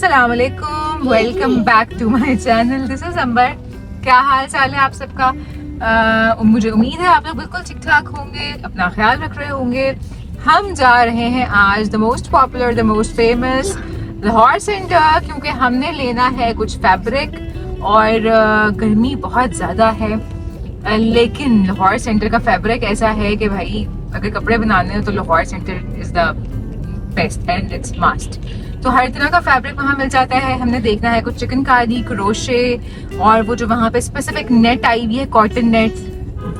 अस्सलाम वालेकुम, welcome back to my channel. This is Ambar. क्या हाल चाल है आप सबका? मुझे उम्मीद है आप लोग बिल्कुल ठीक ठाक होंगे, अपना ख्याल रख रहे होंगे। हम जा रहे हैं आज the most popular, the most famous Lahore centre, क्योंकि हमने लेना है कुछ फैब्रिक और गर्मी बहुत ज़्यादा है। लेकिन लाहौर सेंटर का फैब्रिक ऐसा है कि भाई अगर कपड़े बनाने हो तो Lahore centre is the best and it's must. तो हर तरह का फैब्रिक वहाँ मिल जाता है। हमने देखना है कुछ चिकनकारी, क्रोशे और वो जो वहाँ पे स्पेसिफिक नेट आई हुई है, कॉटन नेट,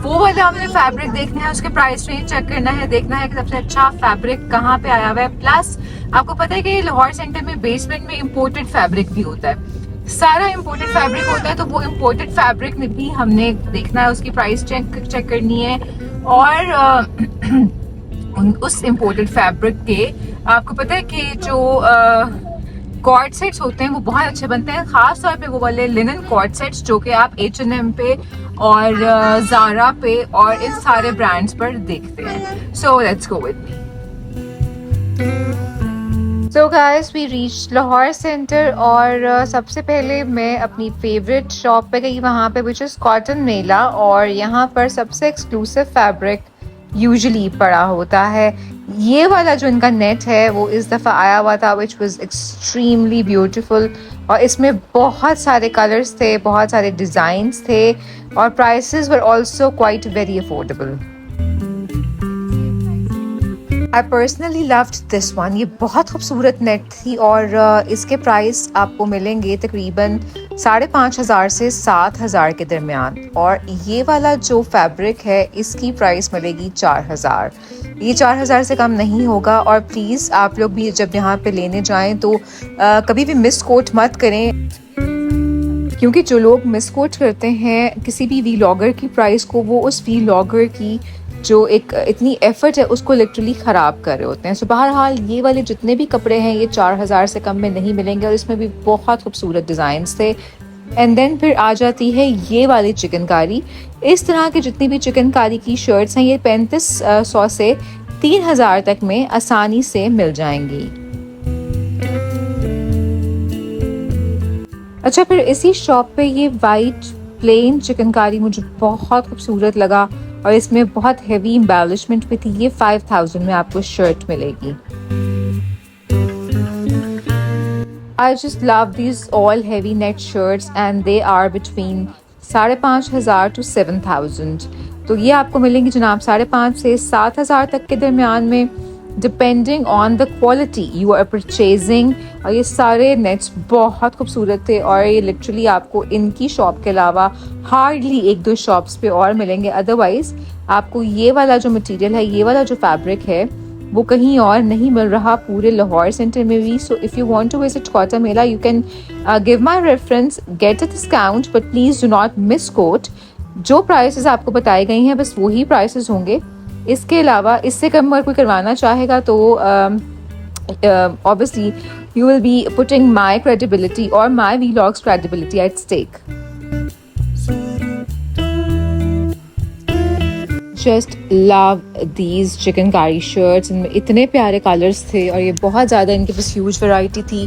वो वाला हमने फैब्रिक देखना है। उसके प्राइस रेंज चेक करना है, देखना है कि सबसे अच्छा फैब्रिक कहाँ पे आया हुआ है। प्लस आपको पता है कि लाहौर सेंटर में बेसमेंट में इम्पोर्टेड फैब्रिक भी होता है, सारा इम्पोर्टेड फैब्रिक होता है। तो वो इम्पोर्टेड फैब्रिक में भी हमने देखना है, उसकी प्राइस चेक करनी है। और उस इम्पोर्टेड फैब्रिक के आपको पता है कि जो कॉर्ड सेट्स होते हैं वो बहुत अच्छे बनते हैं, खास तौर पे वो वाले लिनन कॉर्ड सेट्स जो कि आप H&M पे और ज़ारा पे और इन सारे ब्रांड्स पर देखते हैं। So let's go with me. So guys, we reach Lahore centre और सबसे पहले मैं अपनी फेवरेट शॉप पे गई वहाँ पे, विच इज़ कॉटन मेला। और यहाँ पर सबसे एक्सक्लूसिव फैब्रिक यूजुअली पड़ा होता है। ये वाला जो इनका नेट है वो इस दफ़ा आया हुआ था, विच वॉज एक्सट्रीमली ब्यूटिफुल। और इसमें बहुत सारे कलर्स थे, बहुत सारे डिज़ाइंस थे और prices were also quite very affordable. I personally loved this one. ये बहुत खूबसूरत नेट थी और इसके प्राइस आपको मिलेंगे तकरीबन 5,500 से 7,000 के दरमियान। और ये वाला जो फैब्रिक है इसकी प्राइस मिलेगी 4,000। ये 4,000 से कम नहीं होगा। और प्लीज़ आप लोग भी जब यहाँ पे लेने जाएं तो कभी भी मिस कोट मत करें, क्योंकि जो लोग मिस कोट करते हैं किसी भी वीलॉगर की प्राइस को, वो उस वीलॉगर की जो एक इतनी एफर्ट है उसको लिटरली ख़राब कर रहे होते हैं। सो बहरहाल ये वाले जितने भी कपड़े हैं ये 4,000 से कम में नहीं मिलेंगे और इसमें भी बहुत खूबसूरत डिज़ाइंस थे। एंड देन फिर आ जाती है ये वाली चिकनकारी। इस तरह की जितनी भी चिकनकारी की शर्ट्स हैं ये 3,500 से 3,000 तक में आसानी से मिल जाएंगी। अच्छा, फिर इसी शॉप पे ये वाइट प्लेन चिकनकारी मुझे बहुत खूबसूरत लगा और इसमें बहुत हेवी एम्बेलिशमेंट भी थी। ये 5,000 में आपको शर्ट मिलेगी। I just love these all heavy net shirts and they are between 5,500 to 7,000। तो ये आपको मिलेंगी जनाब 5,500 से 7,000 तक के दरमियान में, depending on the quality you are purchasing. और ये सारे नेट्स बहुत खूबसूरत थे और ये लिटरली आपको इनकी शॉप के अलावा हार्डली 1-2 शॉप्स पे और मिलेंगे। अदरवाइज आपको ये वाला जो मटेरियल है, ये वाला जो फैब्रिक है वो कहीं और नहीं मिल रहा पूरे लाहौर सेंटर में भी। So if you want to visit cotton mela you can give my reference, get a discount, but please do not miss coat. जो प्राइसेस आपको बताई गई हैं बस वही प्राइसेस होंगे। इसके अलावा इससे कम अगर कोई करवाना चाहेगा तो obviously you will be putting my credibility और my vlogs credibility at stake. Just love these chikankari shirts. इनमें इतने प्यारे कलर्स थे और ये बहुत ज़्यादा इनके पास ह्यूज वैरायटी थी।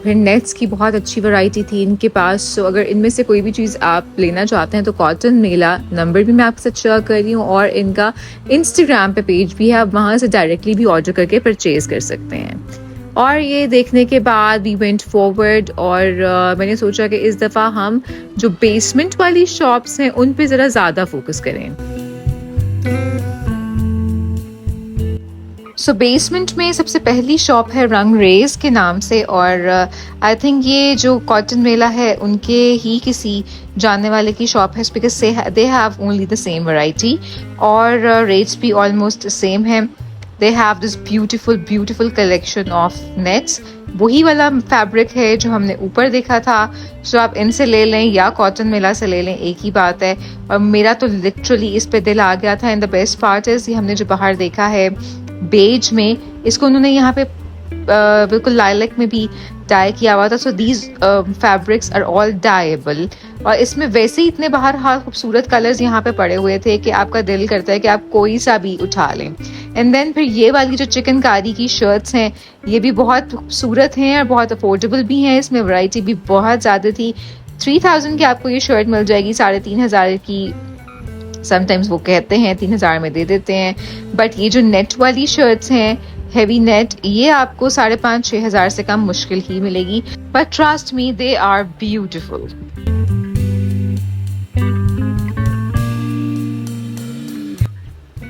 फिर नेट्स की बहुत अच्छी वैरायटी थी इनके पास। सो अगर इनमें से कोई भी चीज़ आप लेना चाहते हैं तो कॉटन मेला नंबर भी मैं आपके साथ शेयर कर रही हूँ और इनका इंस्टाग्राम पे पेज भी है, आप वहाँ से डायरेक्टली भी ऑर्डर करके परचेज कर सकते हैं। और ये देखने के बाद वी वेंट फॉरवर्ड और मैंने सोचा कि इस दफ़ा हम जो बेसमेंट वाली शॉप्स हैं उन पे ज़रा ज़्यादा फोकस करें। सो बेसमेंट में सबसे पहली शॉप है रंगरेज के नाम से और आई थिंक ये जो कॉटन मेला है उनके ही किसी जानने वाले की शॉप है, because they have only the same variety और रेट्स भी ऑलमोस्ट सेम है। They have this beautiful collection of nets. वही वाला फैब्रिक है जो हमने ऊपर देखा था। सो आप इनसे ले लें या कॉटन मेला से ले लें, एक ही बात है। और मेरा तो लिटरली इस पे दिल आ गया था। And the best part is ये हमने जो बाहर देखा है बेज में, इसको उन्होंने यहाँ पे बिल्कुल लाइलैक में भी डाई किया हुआ था। So these fabrics are all dyeable, और इसमें वैसे ही इतने बाहर खूबसूरत कलर्स यहाँ पे पड़े हुए थे कि आपका दिल करता है कि आप कोई सा भी उठा लें। एंड देन फिर ये वाली जो चिकनकारी की शर्ट्स हैं ये भी बहुत खूबसूरत हैं और बहुत अफोर्डेबल भी हैं, इसमें वैरायटी भी बहुत ज़्यादा थी। 3000 की आपको ये शर्ट मिल जाएगी, 3500 की समटाइम्स वो कहते हैं, 3000 में दे देते हैं। बट ये जो नेट वाली शर्ट्स हैं, हेवी नेट, ये आपको 5,500-6 हज़ार से कम मुश्किल ही मिलेगी। But trust me, they are beautiful.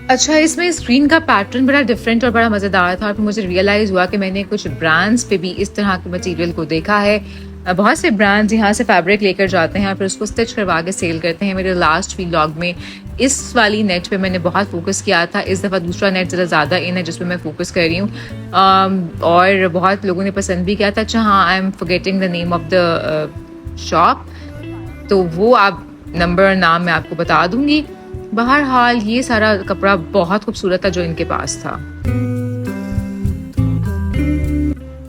अच्छा, इसमें स्क्रीन का पैटर्न बड़ा डिफरेंट और बड़ा मज़ेदार था, और फिर मुझे रियलाइज़ हुआ कि मैंने कुछ ब्रांड्स पे भी इस तरह के मटेरियल को देखा है। बहुत से ब्रांड्स यहाँ से फैब्रिक लेकर जाते हैं और फिर उसको स्टिच करवा के सेल करते हैं। मेरे लास्ट व्लॉग में इस वाली नेट पे मैंने बहुत फोकस किया था। इस दफ़ा दूसरा नेट ज़रा ज़्यादा इन है जिसपे मैं फोकस कर रही हूँ, और बहुत लोगों ने पसंद भी किया था। अच्छा हाँ, I am forgetting the name of the shop, तो वो आप नंबर और नाम मैं आपको बता दूंगी। बहरहाल ये सारा कपड़ा बहुत खूबसूरत था जो इनके पास था।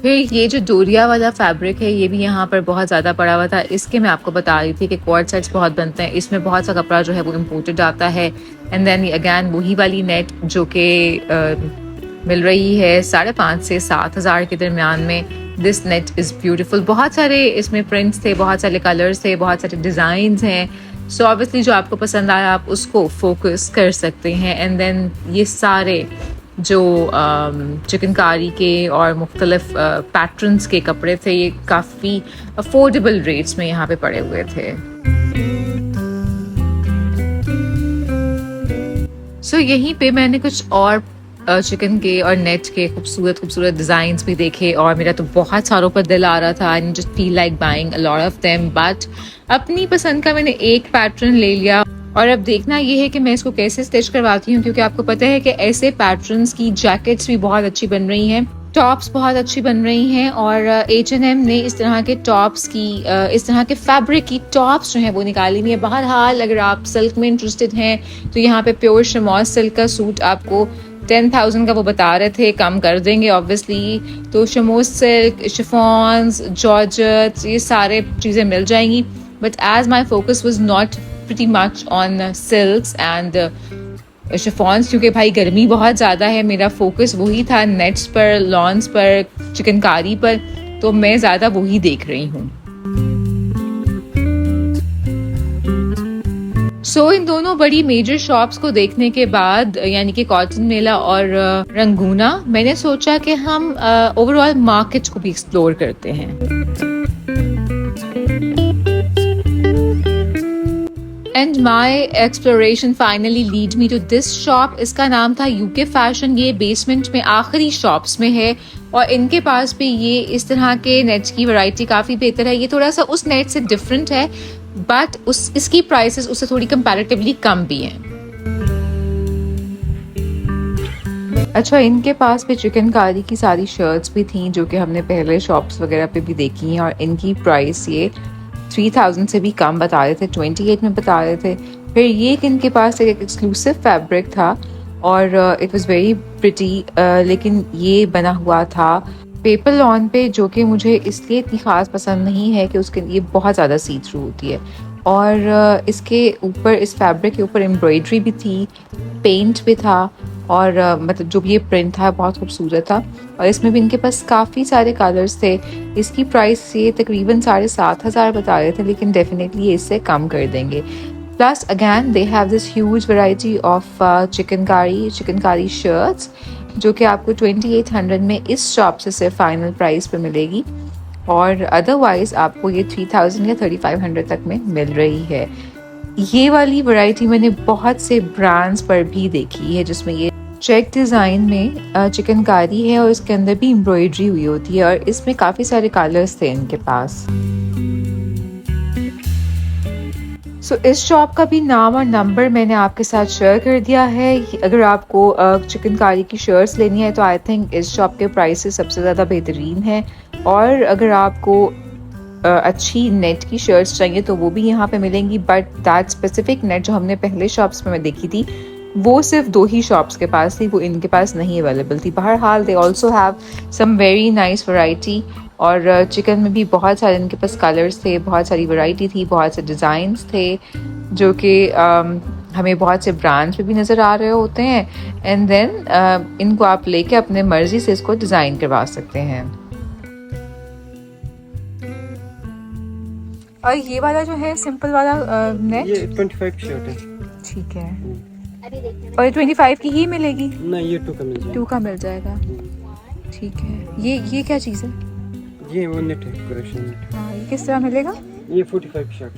फिर ये जो डोरिया वाला फैब्रिक है ये भी यहाँ पर बहुत ज़्यादा पड़ा हुआ था। इसके मैं आपको बता रही थी कि कॉर्ड सेट्स बहुत बनते हैं, इसमें बहुत सा कपड़ा जो है वो इम्पोर्टेड आता है। एंड देन अगैन वही वाली नेट जो कि मिल रही है 5,500 से 7,000 के दरमियान में। This net is beautiful. बहुत सारे इसमें प्रिंट्स थे, बहुत सारे कलर्स थे, बहुत सारे डिज़ाइंस हैं। सो ऑब्वियसली जो आपको पसंद आया आप उसको फोकस कर सकते हैं। एंड देन ये सारे जो चिकनकारी के और मुख्तलिफ पैटर्न्स के कपड़े थे ये काफ़ी अफोर्डेबल रेट्स में यहाँ पे पड़े हुए थे। सो यहीं पे मैंने कुछ और चिकन के और नेट के खूबसूरत डिज़ाइंस भी देखे, और मेरा तो बहुत सारों पर दिल आ रहा था। I just feel like buying a lot of them, but अपनी पसंद का मैंने एक पैटर्न ले लिया। और अब देखना ये है कि मैं इसको कैसे स्टिच करवाती हूँ, क्योंकि आपको पता है कि ऐसे पैटर्न्स की जैकेट्स भी बहुत अच्छी बन रही हैं, टॉप्स बहुत अच्छी बन रही हैं। और H&M ने इस तरह के टॉप्स की, इस तरह के फैब्रिक की टॉप्स जो हैं वो निकाली हुई है। बहरहाल अगर आप सिल्क में इंटरेस्टेड हैं तो यहाँ पे प्योर शमौज सिल्क का सूट आपको 10,000 का वो बता रहे थे, कम कर देंगे ऑब्वियसली। तो शमौज सिल्क, शिफॉन्स, जॉर्जेट्स, ये सारे चीज़ें मिल जाएंगी। But as my focus was not pretty much on silks and chiffons, क्योंकि भाई गर्मी बहुत ज़्यादा है, मेरा फोकस वही था नेट्स पर, लॉन्स पर, चिकनकारी पर, तो मैं ज़्यादा वही देख रही हूँ। सो इन दोनों बड़ी मेजर शॉप्स को देखने के बाद, यानी कि कॉटन मेला और रंगूना, मैंने सोचा कि हम ओवरऑल मार्केट को भी एक्सप्लोर करते हैं। And my exploration finally lead me to this shop. इसका नाम था यूके फैशन। ये बेसमेंट में आखिरी शॉप्स में है, और इनके पास भी ये इस तरह के नेट्स की वैरायटी काफ़ी बेहतर है। ये थोड़ा सा उस नेट से डिफरेंट है, बट इसकी प्राइसेस उससे थोड़ी कंपैरेटिवली कम भी हैं। अच्छा, इनके पास भी चिकनकारी की सारी शर्ट्स भी थी जो कि हमने पहले शॉप्स वगैरह पे भी देखी हैं, और इनकी प्राइस ये 3,000 से भी कम बता रहे थे, 28 में बता रहे थे। फिर ये इनके पास एक एक्सक्लूसिव फैब्रिक था और इट वाज वेरी प्रिटी, लेकिन ये बना हुआ था पेपर लॉन पे, जो कि मुझे इसलिए इतनी ख़ास पसंद नहीं है कि उसके ये बहुत ज़्यादा सी थ्रू होती है। और इसके ऊपर, इस फैब्रिक के ऊपर एम्ब्रॉयडरी भी थी, पेंट भी था, और मतलब जो भी ये प्रिंट था बहुत खूबसूरत था। और इसमें भी इनके पास काफ़ी सारे कलर्स थे। इसकी प्राइस ये तकरीबन 7,500 बता रहे थे, लेकिन डेफिनेटली ये इससे कम कर देंगे। Plus again they have this huge variety of chikankari shirts, जो कि आपको 2800 में इस शॉप से सिर्फ फाइनल प्राइस पे मिलेगी, और अदरवाइज आपको ये 3,000 या 3,500 तक में मिल रही है। ये वाली वैरायटी मैंने बहुत से ब्रांड्स पर भी देखी है, जिसमें ये चेक डिज़ाइन में चिकनकारी है और इसके अंदर भी एम्ब्रॉयडरी हुई होती है, और इसमें काफ़ी सारे कलर्स थे इनके पास। सो इस शॉप का भी नाम और नंबर मैंने आपके साथ शेयर कर दिया है। अगर आपको चिकनकारी की शर्ट्स लेनी है तो आई थिंक इस शॉप के प्राइसेस सबसे ज़्यादा बेहतरीन है, और अगर आपको अच्छी नेट की शर्ट्स चाहिए तो वो भी यहाँ पे मिलेंगी। बट दैट स्पेसिफिक नेट जो हमने पहले शॉप्स में देखी थी वो सिर्फ 2 ही शॉप्स के पास थी, वो इनके पास नहीं अवेलेबल थी। बहरहाल they also have some very nice variety और चिकन में भी बहुत सारे इनके पास कलर्स थे, बहुत सारी वैरायटी थी, बहुत से डिज़ाइंस थे जो कि हमें बहुत से ब्रांड्स पे भी नज़र आ रहे होते हैं। एंड देन इनको आप लेके अपने मर्ज़ी से इसको डिज़ाइन करवा सकते हैं। और ये वाला जो है सिंपल वाला नेट, ये 25 की शर्ट है। ठीक है। और 25 की ही मिलेगी? नहीं, ये 2 का मिल जाएगा। 2 का मिल जाएगा, ठीक है। ये क्या चीज़ है? ये वो नेट है, कोरेशन नेट। हाँ, ये किस तरह मिलेगा? ये 45 की शर्ट।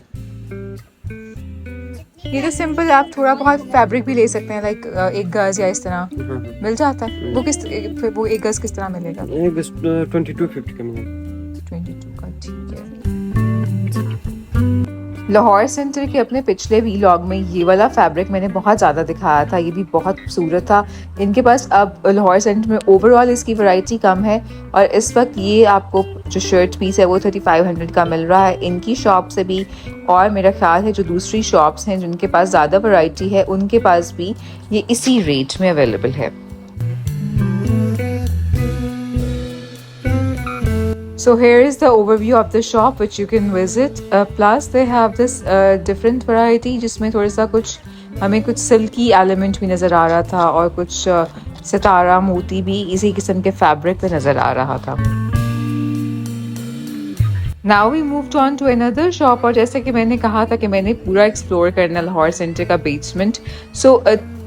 ये तो सिंपल, आप थोड़ा बहुत फैब्रिक भी ले सकते हैं, लाइक एक गज या इस तरह हाँ। मिल जाता है। वो एक गज किस तरह मिलेगा? ये बस 2250 का मिलेगा। 22 का, ठीक है। लाहौर सेंटर के अपने पिछले वीलॉग में ये वाला फैब्रिक मैंने बहुत ज़्यादा दिखाया था, ये भी बहुत खूबसूरत था। इनके पास अब लाहौर सेंटर में ओवरऑल इसकी वैरायटी कम है और इस वक्त ये आपको जो शर्ट पीस है वो 3500 का मिल रहा है इनकी शॉप से भी। और मेरा ख्याल है जो दूसरी शॉप्स हैं जिनके पास ज़्यादा वैरायटी है उनके पास भी ये इसी रेट में अवेलेबल है। So here is the overview of the shop which you can visit. Plus they have this different variety जिसमें थोड़ा सा कुछ हमें कुछ सिल्की एलिमेंट भी नज़र आ रहा था और कुछ सितारा मोती भी इसी किस्म के फैब्रिक पे नज़र आ रहा था। Now we moved on to another shop और जैसे कि मैंने कहा था कि मैंने पूरा एक्सप्लोर करना लाहौर सेंटर का बेसमेंट।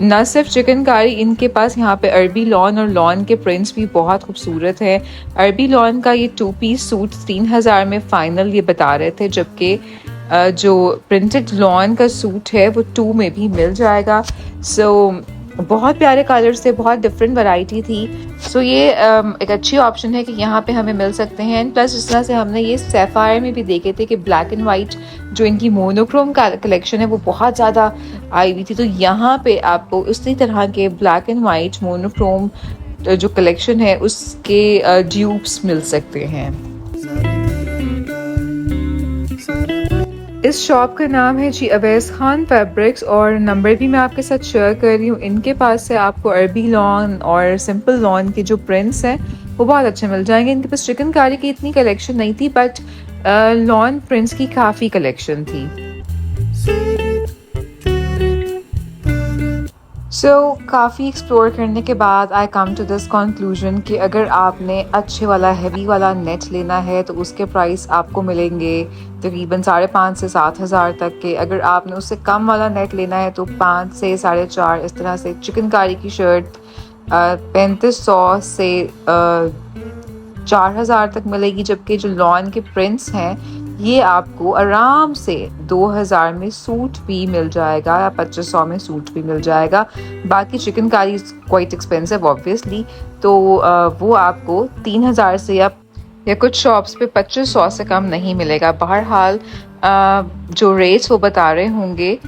न सिर्फ चिकनकारी, इनके पास यहाँ पे अरबी लॉन और लॉन के प्रिंट्स भी बहुत खूबसूरत है। अरबी लॉन का ये 2 पीस सूट 3000 में फाइनल ये बता रहे थे, जबकि जो प्रिंटेड लॉन का सूट है वो 2 में भी मिल जाएगा। बहुत प्यारे कलर्स थे, बहुत डिफरेंट वैरायटी थी। ये एक अच्छी ऑप्शन है कि यहाँ पे हमें मिल सकते हैं। एंड प्लस जिस तरह से हमने ये सैफायर में भी देखे थे कि ब्लैक एंड वाइट जो इनकी मोनोक्रोम कलेक्शन है वो बहुत ज़्यादा आई हुई थी, तो यहाँ पे आपको उसी तरह के ब्लैक एंड वाइट मोनोक्रोम जो कलेक्शन है उसके ड्यूप्स मिल सकते हैं। इस शॉप का नाम है जी अवैस खान फैब्रिक्स और नंबर भी मैं आपके साथ शेयर कर रही हूँ। इनके पास से आपको अरबी लॉन और सिंपल लॉन के जो प्रिंट्स हैं वो बहुत अच्छे मिल जाएंगे। इनके पास चिकनकारी की इतनी कलेक्शन नहीं थी, बट लॉन प्रिंट्स की काफ़ी कलेक्शन थी। काफ़ी एक्सप्लोर करने के बाद आई कम टू दिस कंक्लूजन कि अगर आपने अच्छे वाला हैवी वाला नेट लेना है तो उसके प्राइस आपको मिलेंगे तकरीबन 5,500 से 7,000 तक के। अगर आपने उससे कम वाला नेट लेना है तो 5 से 4.5 इस तरह से। चिकनकारी की शर्ट 3500 से 4,000 तक मिलेगी, जबकि जो लॉन के प्रिंट्स हैं ये आपको आराम से 2,000 में सूट भी मिल जाएगा या 2,500 में सूट भी मिल जाएगा। बाकी chikankari is quite expensive obviously, तो वो आपको 3,000 से या कुछ शॉप्स पे 2,500 से कम नहीं मिलेगा। बहरहाल जो रेट्स वो बता रहे होंगे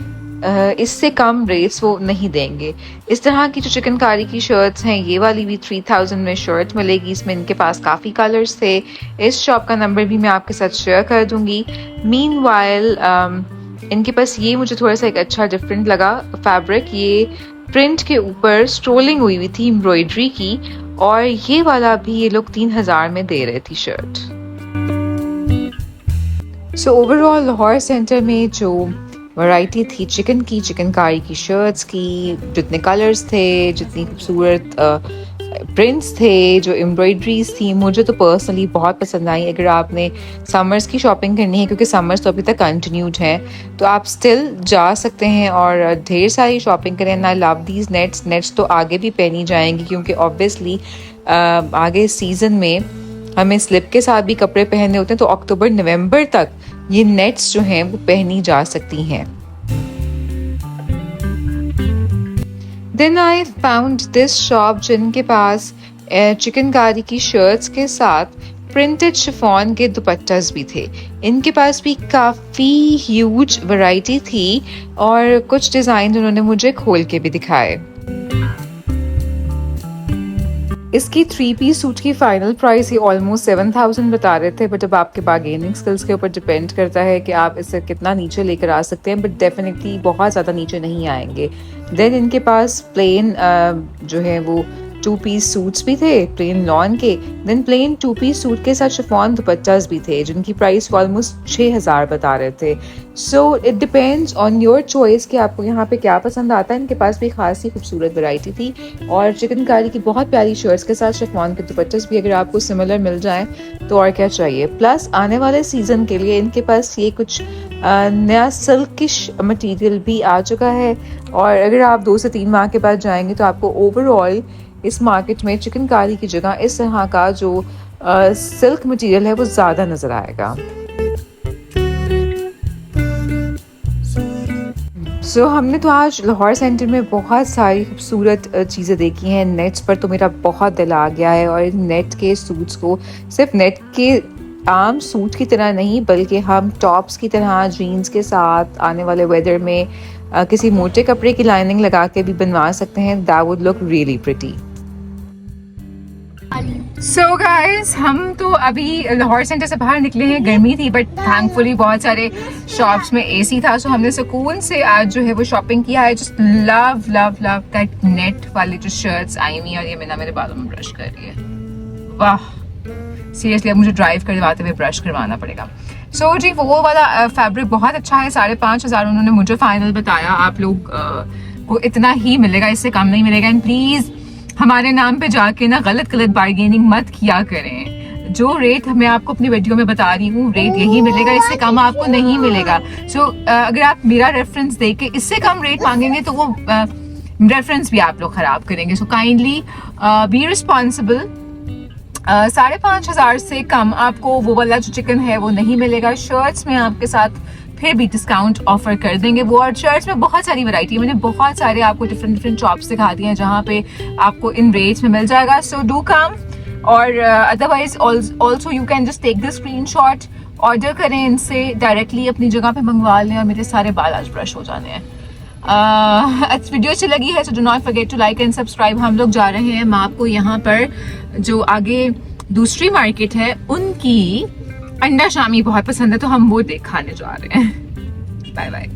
इससे कम रेट्स वो नहीं देंगे। इस तरह की जो चिकनकारी की शर्ट्स हैं ये वाली भी 3,000 में शर्ट मिलेगी। इसमें इनके पास काफ़ी कलर्स थे। इस शॉप का नंबर भी मैं आपके साथ शेयर कर दूंगी। मीनवाइल इनके पास ये मुझे थोड़ा सा एक अच्छा डिफरेंट लगा फैब्रिक। ये प्रिंट के ऊपर स्ट्रोलिंग हुई थी एम्ब्रॉयडरी की, और ये वाला भी ये लोग 3,000 में दे रहे थी शर्ट। ओवरऑल लाहौर सेंटर में जो वैरायटी थी चिकन की, चिकनकारी की शर्ट्स की, जितने कलर्स थे, जितनी खूबसूरत प्रिंट्स थे, जो एम्ब्रॉयडरीज थी, मुझे तो पर्सनली बहुत पसंद आई। अगर आपने समर्स की शॉपिंग करनी है, क्योंकि समर्स तो अभी तक कंटिन्यूड हैं, तो आप स्टिल जा सकते हैं और ढेर सारी शॉपिंग करें। And I love these nets तो आगे भी पहनी जाएंगी, क्योंकि ऑब्वियसली आगे सीज़न में हमें स्लिप के साथ भी कपड़े पहनने होते हैं, तो अक्टूबर नवंबर तक ये नेट्स जो हैं वो पहनी जा सकती हैं। Then I found this shop जिनके पास चिकनकारी की शर्ट्स के साथ प्रिंटेड शिफॉन के दुपट्टास भी थे। इनके पास भी काफ़ी ह्यूज वैरायटी थी और कुछ डिज़ाइन उन्होंने मुझे खोल के भी दिखाए। इसकी 3 पीस सूट की फाइनल प्राइस ये ऑलमोस्ट 7,000 बता रहे थे, बट अब आपके बार्गेनिंग स्किल्स के ऊपर डिपेंड करता है कि आप इससे कितना नीचे लेकर आ सकते हैं, बट डेफिनेटली बहुत ज़्यादा नीचे नहीं आएंगे। देन इनके पास प्लेन जो है वो 2 पीस सूट्स भी थे प्लेन लॉन के, देन प्लेन 2 पीस सूट के साथ शिफॉन दुपट्टास भी थे जिनकी प्राइस ऑलमोस्ट 6000 बता रहे थे। So it depends on your choice कि आपको यहाँ पे क्या पसंद आता है। इनके पास भी खासी खूबसूरत वैरायटी थी और चिकनकारी की बहुत प्यारी शर्ट्स के साथ शिफॉन के दुपट्टास भी अगर आपको सिमिलर मिल जाए तो और क्या चाहिए। प्लस आने वाले सीजन के लिए इनके पास ये कुछ नया सिल्किश मटेरियल भी आ चुका है और अगर आप 2 से 3 माह के बाद जाएंगे तो आपको ओवरऑल इस मार्केट में चिकनकारी की जगह इस तरह का जो सिल्क मटेरियल है वो ज़्यादा नज़र आएगा। सो हमने तो आज लाहौर सेंटर में बहुत सारी खूबसूरत चीज़ें देखी हैं। नेट्स पर तो मेरा बहुत दिल आ गया है और नेट के सूट्स को सिर्फ नेट के आम सूट की तरह नहीं बल्कि हम टॉप्स की तरह जीन्स के साथ आने वाले वेदर में किसी मोटे कपड़े की लाइनिंग लगा के भी बनवा सकते हैं। That would look really pretty. So guys हम तो अभी लाहौर सेंटर से बाहर निकले हैं। गर्मी थी बट थैंकफुली बहुत सारे शॉप्स में एसी था, सो हमने सुकून से आज जो है वो शॉपिंग किया है। Just love love love that net वाली जो शर्ट्स आई हुई और ये मैंने मेरे बालों में ब्रश कर रही है। वाह सीरियसली अब मुझे ड्राइव करवाते हुए ब्रश करवाना पड़ेगा। सो जी वो वाला फैब्रिक बहुत अच्छा है। 5500 उन्होंने मुझे फाइनल बताया। आप लोग को इतना ही मिलेगा, इससे कम नहीं मिलेगा। एंड प्लीज हमारे नाम पे जाके ना गलत बार्गेनिंग मत किया करें। जो रेट मैं आपको अपनी वीडियो में बता रही हूँ रेट यही मिलेगा, इससे कम आपको नहीं मिलेगा। सो अगर आप मेरा रेफरेंस दे के इससे कम रेट मांगेंगे तो वो रेफरेंस भी आप लोग खराब करेंगे। So kindly be responsible. 5500 से कम आपको वो वाला जो चिकन है वो नहीं मिलेगा। शर्ट्स में आपके साथ फिर भी डिस्काउंट ऑफर कर देंगे वो, और शर्ट्स में बहुत सारी वैरायटी है। मैंने बहुत सारे आपको डिफरेंट शॉप्स दिखा दिए हैं जहाँ पे आपको इन रेट्स में मिल जाएगा। So do come. और otherwise also you can just take the screenshot, order करें इनसे डायरेक्टली, अपनी जगह पे मंगवा लें और मेरे सारे बाल आज ब्रश हो जाने हैं। वीडियो अच्छी लगी है तो do not forget to like and subscribe. हम लोग जा रहे हैं, मैं आपको यहाँ पर जो आगे दूसरी मार्केट है उनकी अंडा शामी बहुत पसंद है तो हम वो खाने जा रहे हैं। Bye bye.